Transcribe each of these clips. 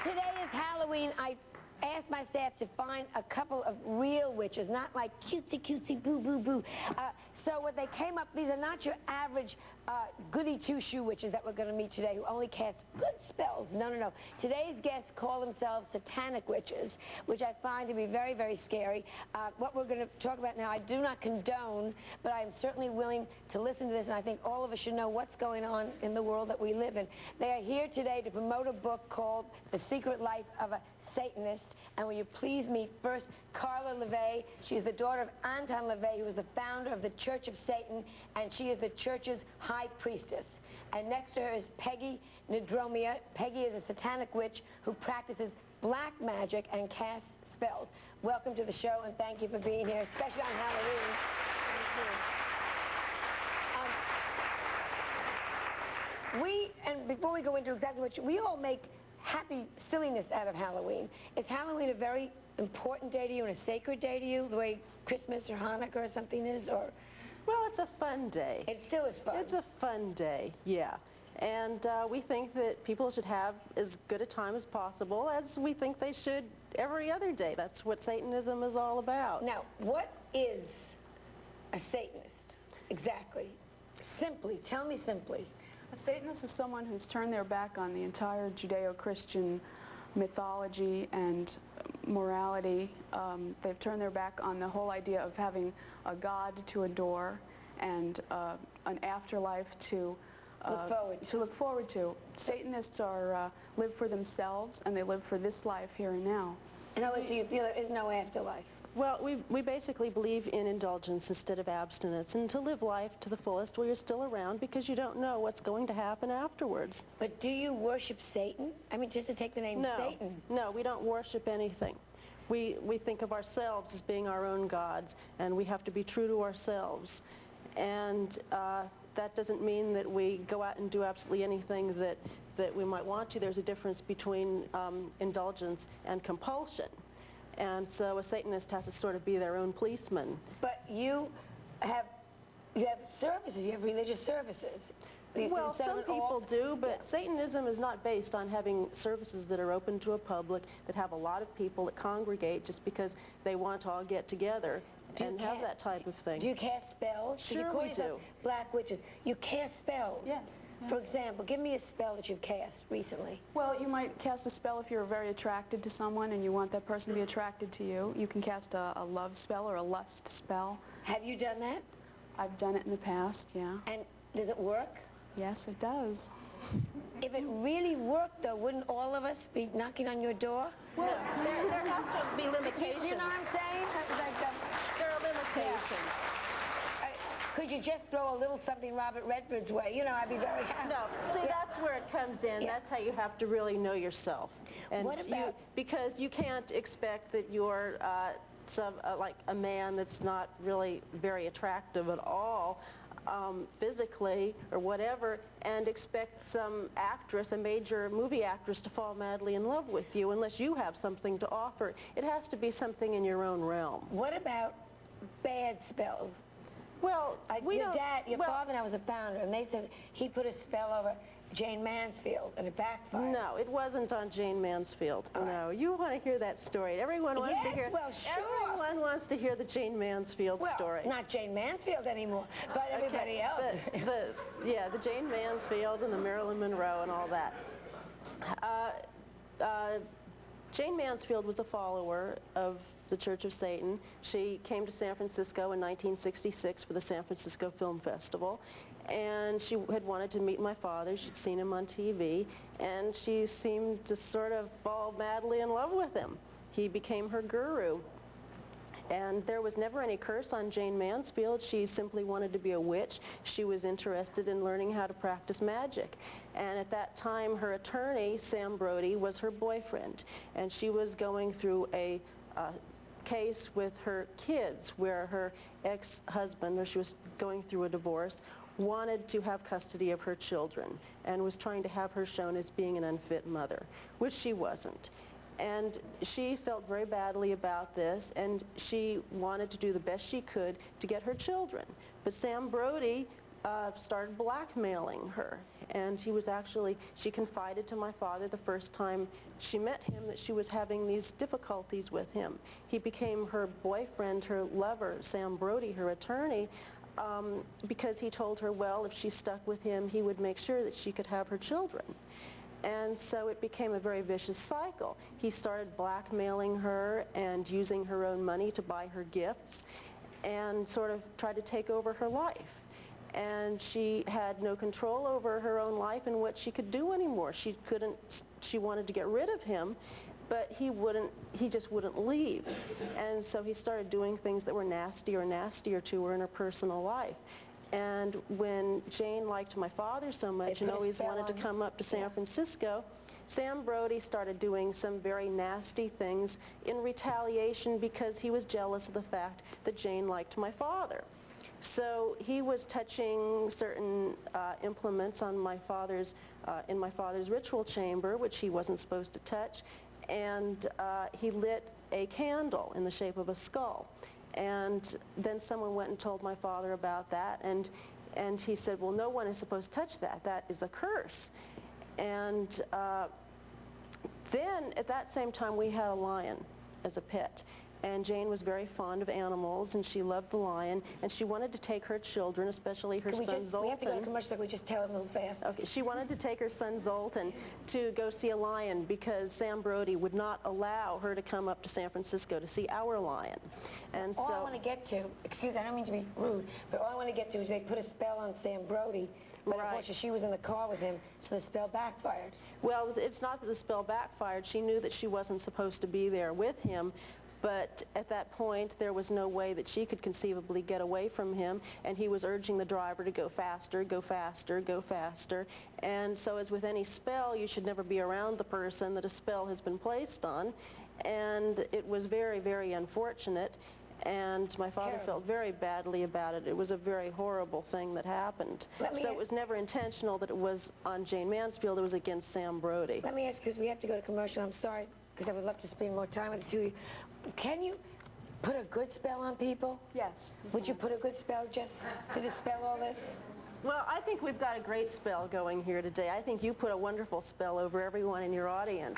today is Halloween. I asked my staff to find a couple of real witches, not like cutesy, cutesy, boo, boo, boo. So what they came up, these are not your average goody two-shoe witches that we're going to meet today who only cast good spells. No, no, no. Today's guests call themselves satanic witches, which I find to be very, very scary. What we're going to talk about now, I do not condone, but I am certainly willing to listen to this, and I think all of us should know what's going on in the world that we live in. They are here today to promote a book called The Secret Life of a Satanist. And will you please meet first Carla LaVey. She's the daughter of Anton LaVey, who is the founder of the Church of Satan, and she is the church's high priestess. And next to her is Peggy Nadromia. Peggy is a satanic witch who practices black magic and casts spells. Welcome to the show, and thank you for being here, especially on Halloween. And before we go into exactly what we all make happy silliness out of Halloween. Is Halloween a very important day to you and a sacred day to you, the way Christmas or Hanukkah or something is, or? Well, it's a fun day. It still is fun. It's a fun day, yeah. And we think that people should have as good a time as possible, as we think they should every other day. That's what Satanism is all about. Now, what is a Satanist exactly? Simply, tell me simply. A Satanist is someone who's turned their back on the entire Judeo-Christian mythology and morality. They've turned their back on the whole idea of having a God to adore and an afterlife to look forward to. Satanists are live for themselves, and they live for this life here and now. In other words, so you feel there is no afterlife? Well, we basically believe in indulgence instead of abstinence, and to live life to the fullest while you're still around, because you don't know what's going to happen afterwards. But do you worship Satan? I mean, just to take the name Satan. No, we don't worship anything. We think of ourselves as being our own gods, and we have to be true to ourselves. And that doesn't mean that we go out and do absolutely anything that we might want to. There's a difference between indulgence and compulsion. And so a Satanist has to sort of be their own policeman. But you have services, you have religious services. Well, some people do, but Satanism is not based on having services that are open to a public, that have a lot of people that congregate just because they want to all get together and have that type of thing. Do you cast spells? Sure, we do. Black witches. You cast spells? Yes. Yeah. For example, give me a spell that you've cast recently. Well, you might cast a spell if you're very attracted to someone and you want that person to be attracted to you. You can cast a love spell or a lust spell. Have you done that? I've done it in the past, yeah. And does it work? Yes, it does. If it really worked, though, wouldn't all of us be knocking on your door? Well, there have to be limitations. You know what I'm saying? There are limitations. Yeah. Could you just throw a little something Robert Redford's way? You know, I'd be very happy. No, see, that's where it comes in. Yeah. That's how you have to really know yourself. And what about... because you can't expect that you're like a man that's not really very attractive at all, physically or whatever, and expect some actress, a major movie actress, to fall madly in love with you unless you have something to offer. It has to be something in your own realm. What about bad spells? Well, your father now was a founder, and they said he put a spell over Jane Mansfield, and it backfired. No, it wasn't on Jane Mansfield. All no, right. You want to hear that story. Everyone wants to hear. Well, sure. Everyone wants to hear the Jane Mansfield story. Not Jane Mansfield anymore, but everybody else. The Jane Mansfield and the Marilyn Monroe and all that. Jane Mansfield was a follower of the Church of Satan. She came to San Francisco in 1966 for the San Francisco Film Festival, and she had wanted to meet my father. She'd seen him on TV, and she seemed to sort of fall madly in love with him. He became her guru. And there was never any curse on Jane Mansfield. She simply wanted to be a witch. She was interested in learning how to practice magic. And at that time, her attorney, Sam Brody, was her boyfriend. And she was going through a case with her kids where her ex-husband, or she was going through a divorce, wanted to have custody of her children and was trying to have her shown as being an unfit mother, which she wasn't. And she felt very badly about this, and she wanted to do the best she could to get her children. But Sam Brody started blackmailing her, And she confided to my father the first time she met him that she was having these difficulties with him. He became her boyfriend, her lover, Sam Brody, her attorney, because he told her, well, if she stuck with him, he would make sure that she could have her children. And so it became a very vicious cycle. He started blackmailing her and using her own money to buy her gifts and sort of tried to take over her life. And she had no control over her own life and what she could do anymore. She wanted to get rid of him, but he just wouldn't leave. And so he started doing things that were nastier and nastier to her in her personal life. And when Jane liked my father so much and always wanted to come up to San Francisco, Sam Brody started doing some very nasty things in retaliation because he was jealous of the fact that Jane liked my father. So he was touching certain implements on in my father's ritual chamber, which he wasn't supposed to touch, and he lit a candle in the shape of a skull. And then someone went and told my father about that, and he said, well, no one is supposed to touch that. That is a curse. And then, at that same time, we had a lion as a pet. And Jane was very fond of animals, and she loved the lion, and she wanted to take her children, especially her son Zoltan. We have to go to commercial, so we just tell it a little fast. Okay, she wanted to take her son Zoltan to go see a lion because Sam Brody would not allow her to come up to San Francisco to see our lion. And all I want to get to, excuse me, I don't mean to be rude, but all I want to get to is they put a spell on Sam Brody, but unfortunately she was in the car with him, so the spell backfired. Well, it's not that the spell backfired. She knew that she wasn't supposed to be there with him. But at that point, there was no way that she could conceivably get away from him, and he was urging the driver to go faster, go faster, go faster. And so as with any spell, you should never be around the person that a spell has been placed on. And it was very, very unfortunate, and my father felt very badly about it. It was a very horrible thing that happened. So it was never intentional that it was on Jane Mansfield. It was against Sam Brody. Let me ask, because we have to go to commercial. I'm sorry, because I would love to spend more time with the two of you. Can you put a good spell on people? Yes. Would you put a good spell just to dispel all this? Well, I think we've got a great spell going here today. I think you put a wonderful spell over everyone in your audience.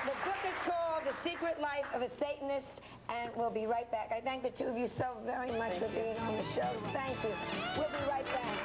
The book is called The Secret Life of a Satanist, and we'll be right back. I thank the two of you so very much for being on the show. Thank you. We'll be right back.